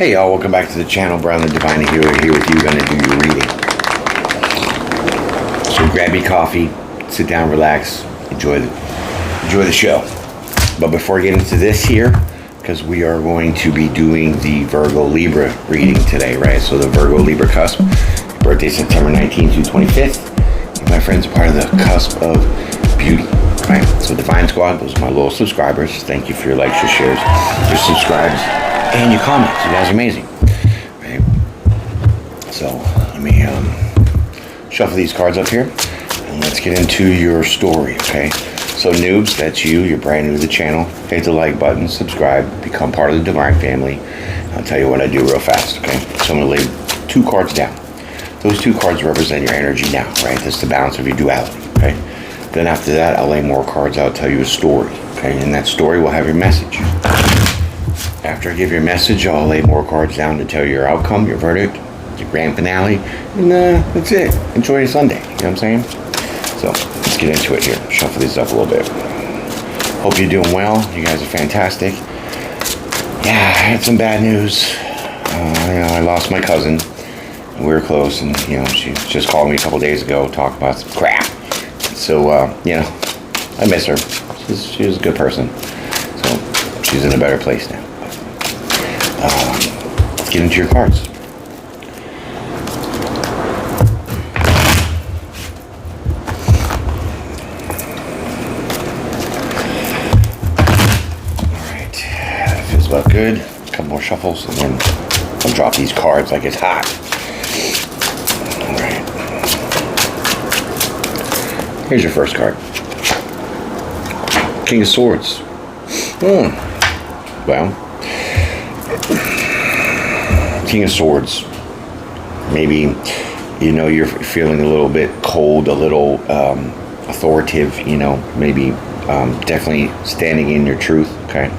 Hey y'all, welcome back to the channel. Brown the Divine Healer here with you, gonna do your reading. So grab your coffee, sit down, relax, enjoy the show. But before I get into this here, because we are going to be doing the Virgo Libra reading today, right? So the Virgo Libra Cusp, birthday September 19th through 25th. And my friends, part of the cusp of beauty, right? So Divine Squad, those are my loyal subscribers. Thank you for your likes, your shares, your subscribes, and your comments. You guys are amazing, right? So let me shuffle these cards up here, and let's get into your story, okay? So noobs, that's you. You're brand new to the channel. Hit the like button, subscribe, become part of the Divine family. I'll tell you what I do real fast, okay? So I'm going to lay 2 cards down. Those 2 cards represent your energy now, right? That's the balance of your duality, okay? Then after that, I'll lay more cards out, tell you a story, okay? And that story will have your message. After I give your message, I'll lay more cards down to tell you your outcome, your verdict, your grand finale, and that's it. Enjoy your Sunday, you know what I'm saying? So let's get into it here. Shuffle these up a little bit. Hope you're doing well. You guys are fantastic. Yeah, I had some bad news. I lost my cousin. We were close, and she just called me a couple days ago, talked about some crap. So I miss her. She was a good person. So she's in a better place now. Let's get into your cards. Alright, that feels about good. A couple more shuffles, and then I'll drop these cards like it's hot. Alright. Here's your first card. King of Swords. Well, King of Swords. Maybe, you're feeling a little bit cold, a little authoritative, maybe definitely standing in your truth, okay?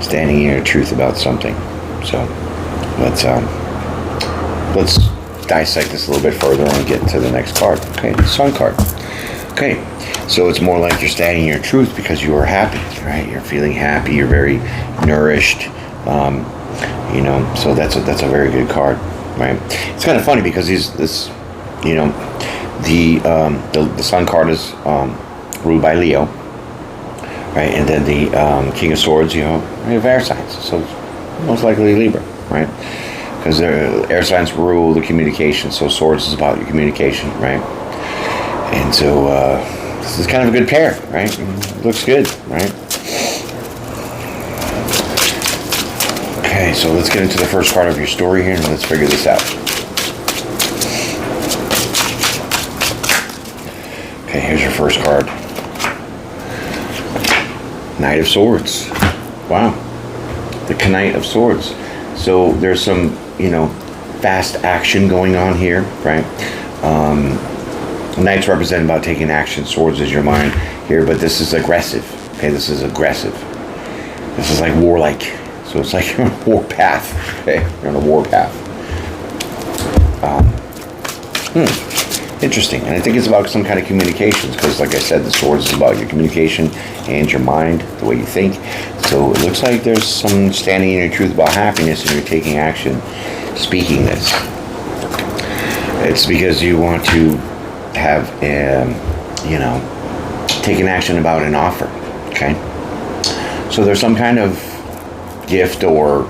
Standing in your truth about something. So let's dissect this a little bit further and get to the next card. Okay, the Sun card. Okay, so it's more like you're standing in your truth because you are happy, right? You're feeling happy. You're very nourished. So that's a very good card, right? It's kind of funny because the Sun card is ruled by Leo, right? And then the King of Swords, we have air signs, so most likely Libra, right? Because air signs rule the communication, so Swords is about your communication, right? And so this is kind of a good pair, right? It looks good, right? Okay, so let's get into the first part of your story here, and let's figure this out. Okay, here's your first card. Knight of Swords. Wow. The Knight of Swords. So there's some, fast action going on here, right? Knights represent about taking action. Swords is your mind here, but this is aggressive. Okay, this is aggressive. This is like warlike. So it's like you're on a war path. Okay, you're on a war path. Interesting. And I think it's about some kind of communications, because like I said, the Swords is about your communication and your mind, the way you think. So it looks like there's some standing in your truth about happiness, and you're taking action, speaking this. It's because you want to have, taken action about an offer, okay? So there's some kind of gift or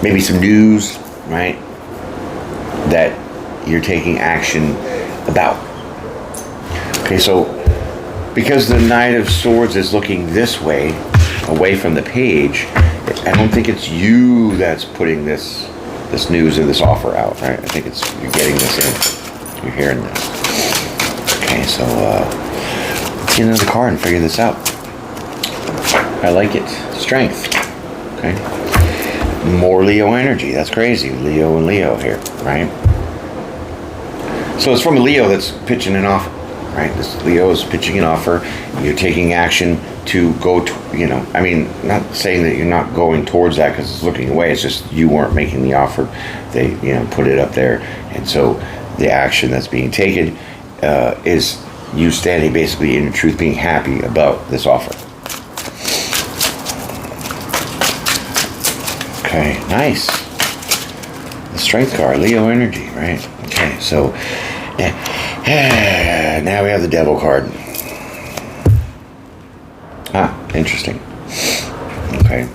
maybe some news, right, that you're taking action about. Okay, so because the Knight of Swords is looking this way, away from the page, I don't think it's you that's putting this news or this offer out, right? I think it's you're getting this in. You're hearing this. Okay, so let's get another card and figure this out. I like it. Strength. Okay. More Leo energy. That's crazy. Leo and Leo here, right? So it's from a Leo that's pitching an offer, right? This Leo is pitching an offer. You're taking action to go to, not saying that you're not going towards that because it's looking away. It's just you weren't making the offer. They, put it up there. And so the action that's being taken is you standing basically in your truth, being happy about this offer. Okay, nice. The Strength card, Leo energy, right? Okay, so now we have the Devil card. Interesting. Okay.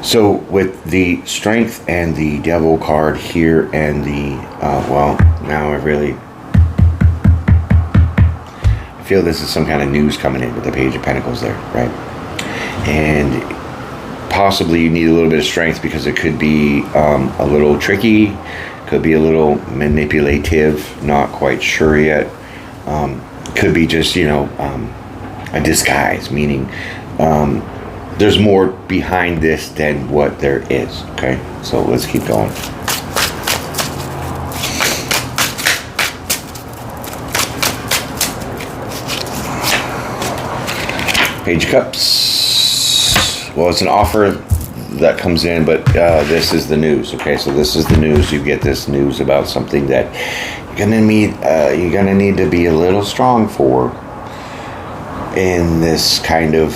So with the Strength and the Devil card here and the, now I feel this is some kind of news coming in with the Page of Pentacles there, right? And possibly you need a little bit of strength because it could be a little tricky, could be a little manipulative, not quite sure yet. Could be just, a disguise, meaning there's more behind this than what there is. Okay, so let's keep going. Page of Cups. Well, it's an offer that comes in, but this is the news. Okay, so this is the news. You get this news about something that you're gonna need to be a little strong for in this kind of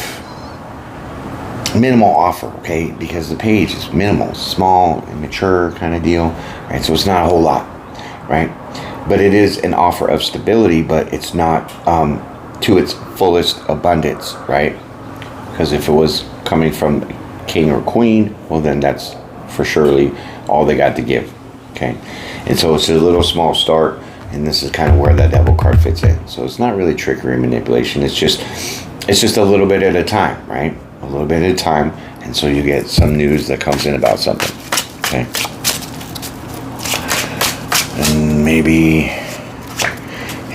minimal offer, okay? Because the page is minimal, small, immature kind of deal, right? So it's not a whole lot, right? But it is an offer of stability, but it's not to its fullest abundance, right? Because if it was coming from king or queen, well, then that's for surely all they got to give, okay? And so it's a little small start, and this is kind of where that Devil card fits in. So it's not really trickery and manipulation. It's just a little bit at a time, right? A little bit at a time, and so you get some news that comes in about something, okay? And maybe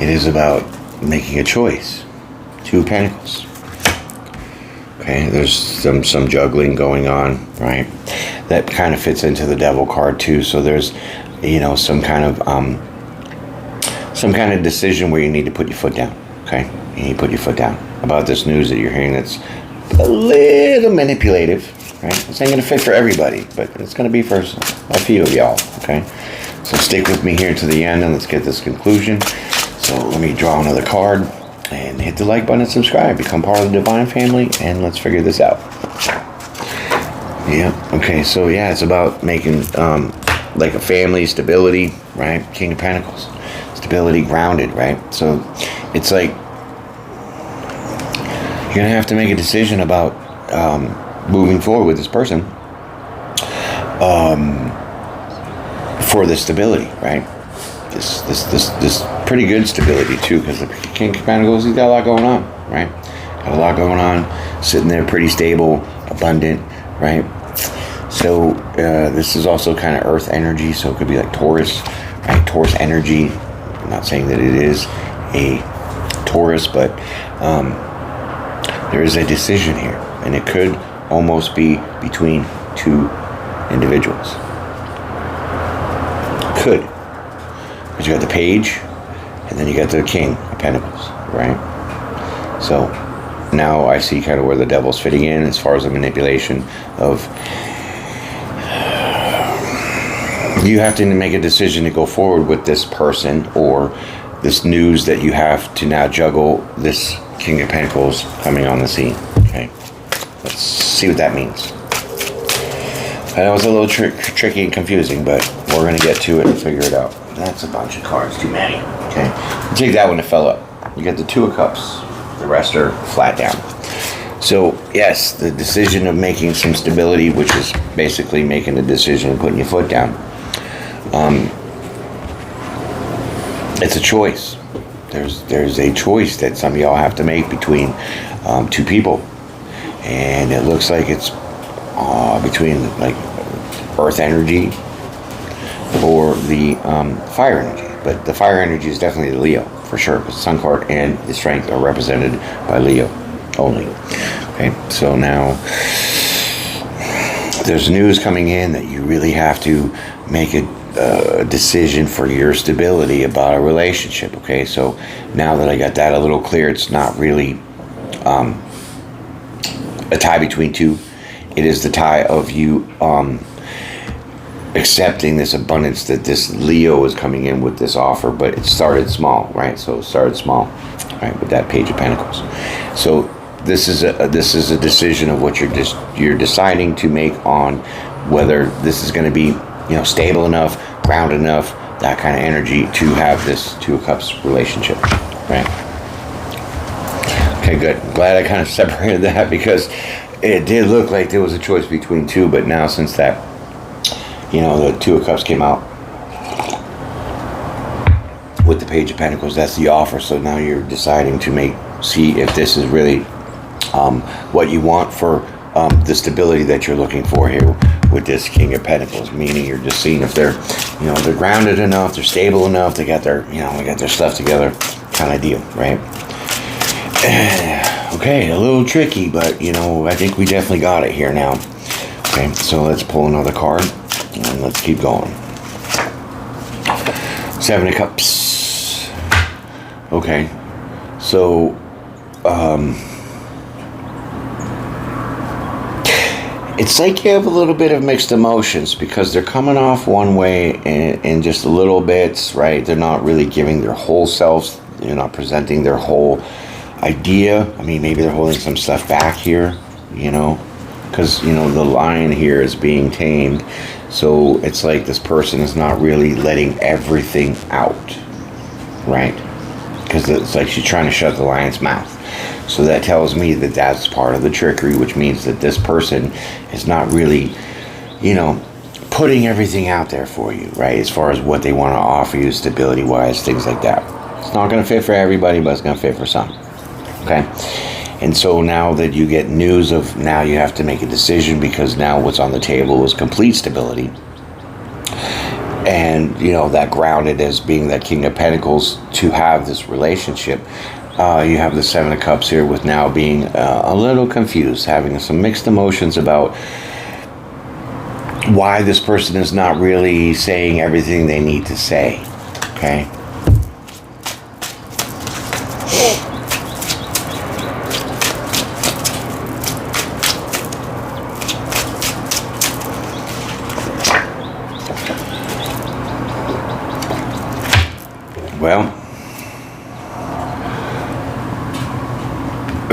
it is about making a choice. Two of Pentacles. Okay, there's some juggling going on, right? That kind of fits into the Devil card too. So there's, some kind of decision where you need to put your foot down. Okay, you need to put your foot down about this news that you're hearing that's a little manipulative, right? It's not going to fit for everybody, but it's going to be for a few of y'all. Okay, so stick with me here to the end and let's get this conclusion. So let me draw another card and hit the like button and subscribe. Become part of the Divine family, and let's figure this out. Yeah. Okay. So yeah, it's about making like a family, stability, right? King of Pentacles, stability, grounded, right? So it's like you're gonna have to make a decision about moving forward with this person for the stability, right? This pretty good stability too, because the King of Pentacles, he's got a lot going on, right? Got a lot going on, sitting there pretty stable, abundant, right? So this is also kind of earth energy, so it could be like Taurus, right? Taurus energy. I'm not saying that it is a Taurus, but there is a decision here, and it could almost be between two individuals. Could. Because you got the Page, and then you got the King of Pentacles, right? So now I see kind of where the Devil's fitting in as far as the manipulation of, you have to make a decision to go forward with this person or this news that you have to now juggle this King of Pentacles coming on the scene. Okay, let's see what that means. I know it's a little tricky and confusing, but we're going to get to it and figure it out. That's a bunch of cards, too many. Okay, I'll take that one to fill up. You got the Two of Cups. The rest are flat down. So, yes, the decision of making some stability, which is basically making the decision of putting your foot down. It's a choice. There's a choice that some of y'all have to make between two people. And it looks like it's between like earth energy or the fire energy. But the fire energy is definitely the Leo, for sure. Because the Sun card and the Strength are represented by Leo only. Okay, so now there's news coming in that you really have to make a decision for your stability about a relationship. Okay, so now that I got that a little clear, it's not really a tie between two. It is the tie of you accepting this abundance that this Leo is coming in with this offer, but it started small, right? So it started small, right, with that Page of Pentacles. So this is a decision of what you're deciding to make on whether this is going to be, stable enough, grounded enough, that kind of energy to have this Two of Cups relationship, right? Okay, good. Glad I kind of separated that, because it did look like there was a choice between two, but now since that, the Two of Cups came out with the Page of Pentacles, that's the offer. So now you're deciding to see if this is really what you want for the stability that you're looking for here with this King of Pentacles. Meaning you're just seeing if they're, they're grounded enough, they're stable enough, they got their, they got their stuff together, kind of deal, right? Okay, a little tricky, but I think we definitely got it here now. Okay, so let's pull another card and let's keep going. Seven of Cups. Okay, so it's like you have a little bit of mixed emotions, because they're coming off one way in just a little bits, right? They're not really giving their whole selves. They're not presenting their whole idea. I mean, maybe they're holding some stuff back here, because the lion here is being tamed. So it's like this person is not really letting everything out, right? Because it's like she's trying to shut the lion's mouth. So that tells me that that's part of the trickery, which means that this person is not really, putting everything out there for you, right? As far as what they want to offer you, stability-wise, things like that. It's not going to fit for everybody, but it's going to fit for some. Okay? And so now that you get news of, now you have to make a decision, because now what's on the table is complete stability. And, that grounded as being that King of Pentacles to have this relationship. You have the Seven of Cups here with now being a little confused, having some mixed emotions about why this person is not really saying everything they need to say. Okay? Well,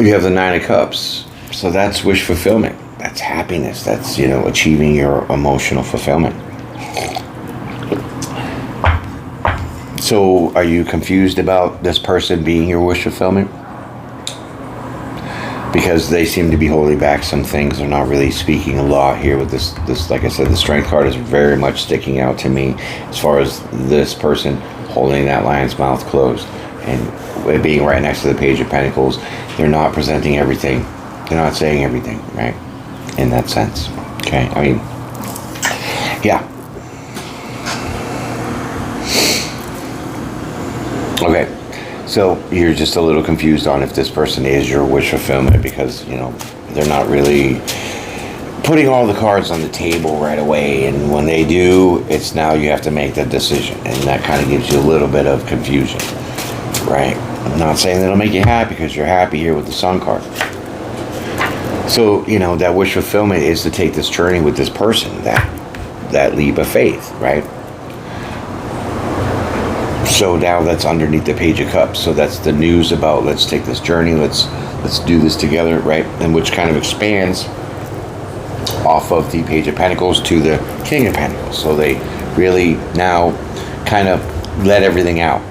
you have the Nine of Cups. So that's wish fulfillment. That's happiness. That's, achieving your emotional fulfillment. So are you confused about this person being your wish fulfillment? Because they seem to be holding back some things. They're not really speaking a lot here with this, like I said, the Strength card is very much sticking out to me as far as this person holding that lion's mouth closed. And it being right next to the Page of Pentacles, they're not presenting everything. They're not saying everything, right? In that sense. Okay, I mean, yeah. Okay, so you're just a little confused on if this person is your wish fulfillment, because, they're not really putting all the cards on the table right away, and when they do, it's now you have to make that decision, and that kind of gives you a little bit of confusion, right? I'm not saying that'll make you happy, because you're happy here with the Sun card. So, that wish fulfillment is to take this journey with this person, that leap of faith, right? So now that's underneath the Page of Cups. So that's the news about, let's take this journey, let's do this together, right? And which kind of expands off of the Page of Pentacles to the King of Pentacles. So they really now kind of let everything out.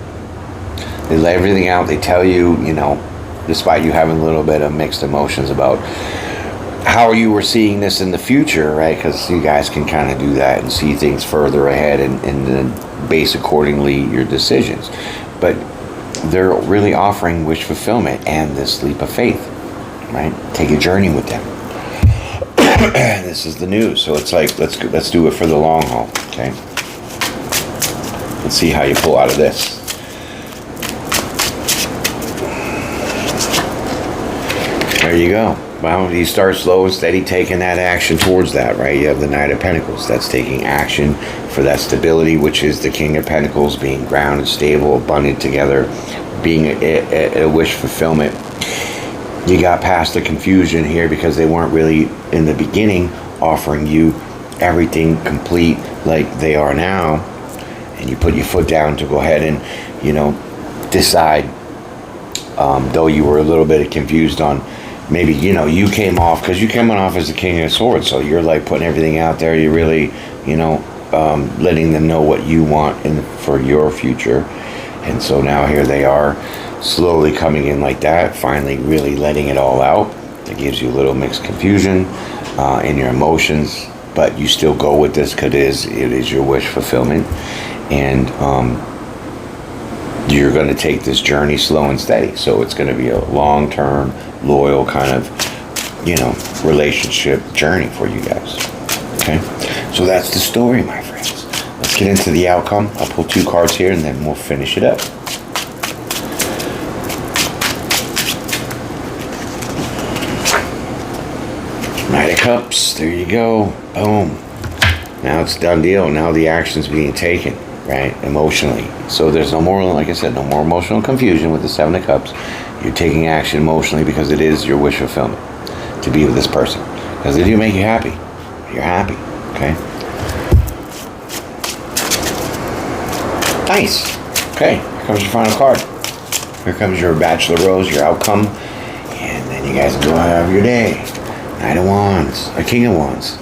They let everything out. They tell you, despite you having a little bit of mixed emotions about how you were seeing this in the future, right? Because you guys can kind of do that and see things further ahead and then base accordingly your decisions. But they're really offering wish fulfillment and this leap of faith, right? Take a journey with them. This is the news. So it's like, let's do it for the long haul, okay? Let's see how you pull out of this. There you go. Well, you start slow and steady taking that action towards that, right? You have the Knight of Pentacles. That's taking action for that stability, which is the King of Pentacles, being grounded, stable, abundant together, being a wish fulfillment. You got past the confusion here because they weren't really, in the beginning, offering you everything complete like they are now. And you put your foot down to go ahead and, decide, though you were a little bit confused on, maybe, you came off, because you came off as the King of Swords, so you're like putting everything out there. You're really, letting them know what you want for your future. And so now here they are, slowly coming in like that, finally really letting it all out. It gives you a little mixed confusion in your emotions, but you still go with this because it is your wish fulfillment. And you're going to take this journey slow and steady. So it's going to be a long-term, loyal kind of, relationship journey for you guys. Okay? So that's the story, my friends. Let's get into the outcome. I'll pull 2 cards here and then we'll finish it up. Knight of Cups. There you go. Boom. Now it's a done deal. Now the action's being taken, right? Emotionally. So there's no more, like I said, no more emotional confusion with the 7 of Cups. You're taking action emotionally because it is your wish fulfillment to be with this person. Because they do make you happy. You're happy. Okay? Nice. Okay. Here comes your final card. Here comes your Bachelor Rose, your outcome. And then you guys go have your day. Knight of Wands. A King of Wands.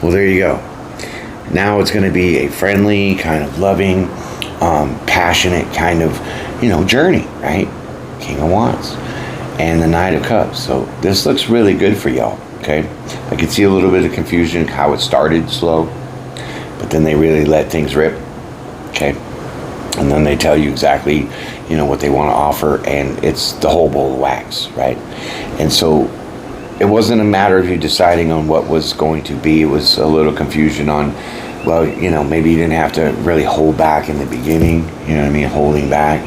Well, there you go. Now it's going to be a friendly, kind of loving, passionate kind of, journey, right? King of Wands. And the Knight of Cups. So this looks really good for y'all, okay? I can see a little bit of confusion, how it started slow, but then they really let things rip, okay? And then they tell you exactly, what they want to offer, and it's the whole bowl of wax, right? And so it wasn't a matter of you deciding on what was going to be. It was a little confusion on, well, maybe you didn't have to really hold back in the beginning, holding back.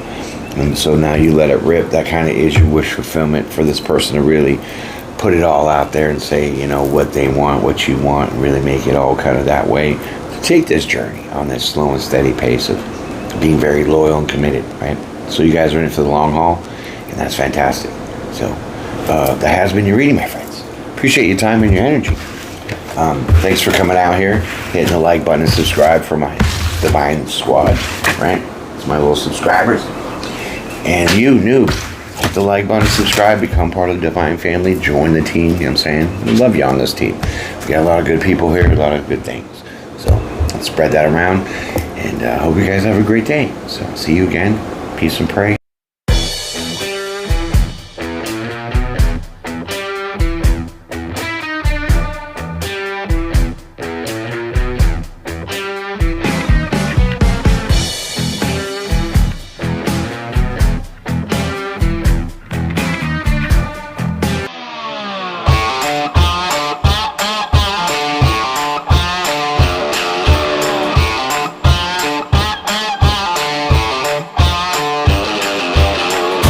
And so now you let it rip. That kind of is your wish fulfillment for this person to really put it all out there and say, what they want, what you want, and really make it all kind of that way. To take this journey on this slow and steady pace of being very loyal and committed, right? So you guys are in it for the long haul, and that's fantastic. So that has been your reading, my friends. Appreciate your time and your energy. Thanks for coming out here, hitting the like button and subscribe for my Divine Squad, right? It's my little subscribers. And you new, hit the like button, subscribe, become part of the Divine family, join the team, what I'm saying? We love you on this team. We got a lot of good people here, a lot of good things. So let's spread that around, and hope you guys have a great day. So see you again. Peace and pray.